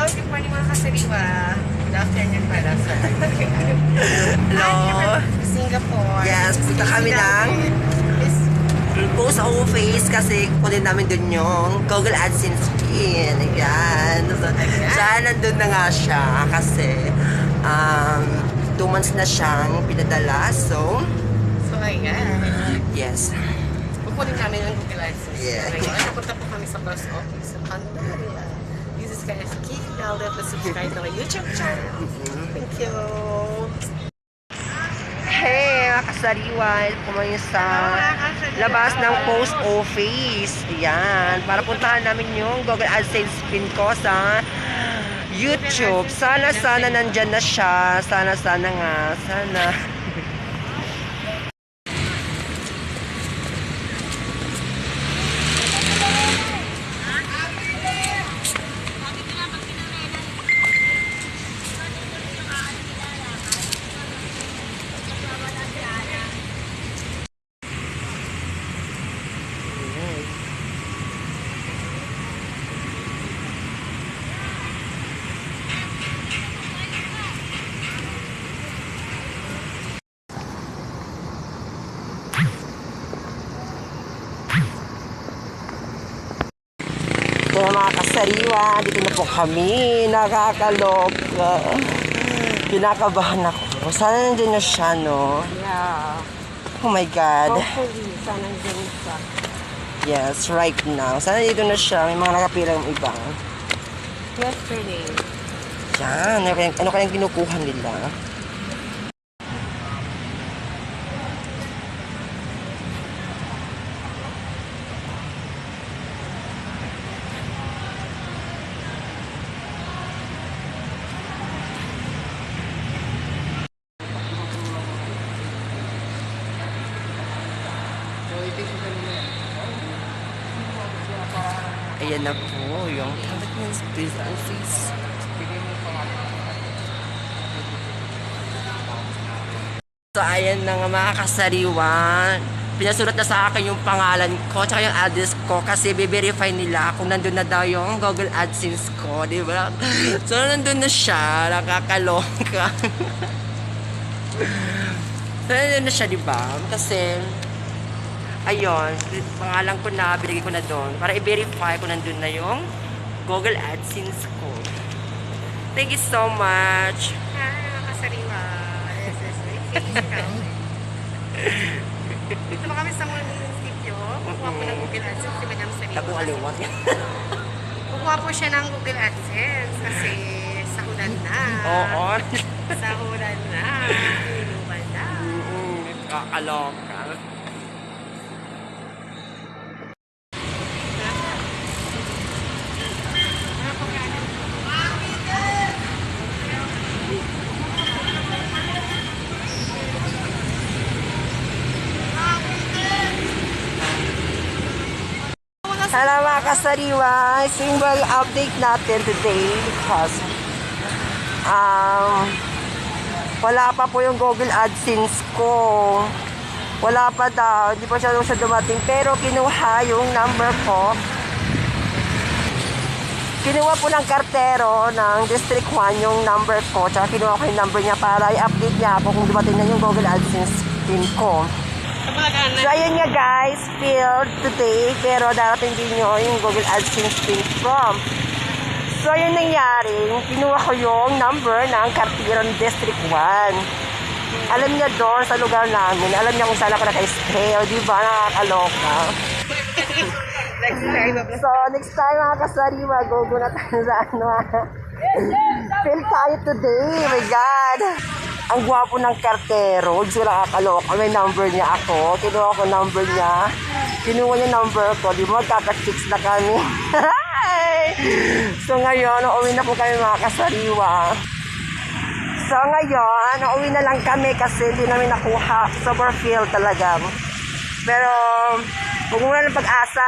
good morning mga kasariwa. Good afternoon para sa Hello. Singapore. Yes, punta kami ng post office kasi kunin namin dun yung Google AdSense pin. Ayan. So, nandun na nga siya kasi 2 months na siyang pinadala. So ayan. yes. Kukunin namin ang Google AdSense. Yeah. Ngayon, napunta po kami sa post office sa Pandaria. This is guys, Kiki Elder. Subscribe to my YouTube channel. Thank you. Hey, mga kasariwan, kumain sa labas ng post office. Ayan, para puntahan namin yung Google AdSense pin ko sa YouTube. Sana nandyan na siya. Sana nga. Sana. Kaya mga kasariwa, dito na po kami. Nakakaloka. Kinakabahan ako. Sana nandun na siya, no? Yeah. Oh my God. Hopefully, sana dyan siya. Yes, right now. Sana dito na siya. May mga nakapilang iba. Yesterday. Yan. Ano kayang kinukuha nila? Ayan na po yung Philippines Police Office. So ayan na nga mga kasariwa. Pinasulat na sa akin yung pangalan ko tsaka yung address ko kasi be-verify nila kung nandun na daw yung Google AdSense ko, di ba? So nandun na siya, nakakaloka. So nandun na siya, di ba? Kasi ayun, pangalan ko na, binigay ko na doon para i-verify kung nandun na yung Google AdSense ko. Thank you so much. Hi, mga kasariwa. This is Dito ba kami sa munisipyo? Kukuha po ng Google AdSense si Madam Sariwa. Tapong aliwat. Kukuha po siya ng Google AdSense kasi sahuran na. Oo. Sahuran na. Inuman na. Kakaloka. Hello mga kasariwa, single update natin today because wala pa po yung Google AdSense ko. Wala pa daw, hindi pa siya dumating pero kinuha yung number ko. Kinuha po ng kartero ng District 1 yung number ko tsaka kinuha ko yung number niya para i-update niya ako kung dumating na yung Google AdSense pin ko. So ayun nga guys, filled today pero darating din nyo yung Google AdSense pin from. So ayun nangyari, kinuha ko yung number ng kartero ng District 1. Alam niya doon sa lugar namin, alam niya kung saan ako naka-stay, o diba nakakaloka. So next time mga kasariwa, go na tayo sa ano. Fill tayo today, oh my God. Ang gwapo ng kartero, gusto lang kakaloka, may number niya ako, kinuha ko number niya, kinuha niya number ko, di ba magkaka-chicks na kami. So ngayon, uuwi na po kami mga kasariwa. So ngayon, uuwi na lang kami kasi hindi namin nakuha, super feel talaga. Pero, huwag mo na lang pag-asa,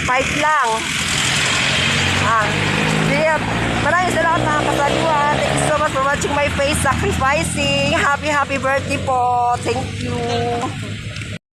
fight lang. Maraming salamat mga kasariwa. Thank you so much for watching my face sacrificing. Happy birthday po. Thank you.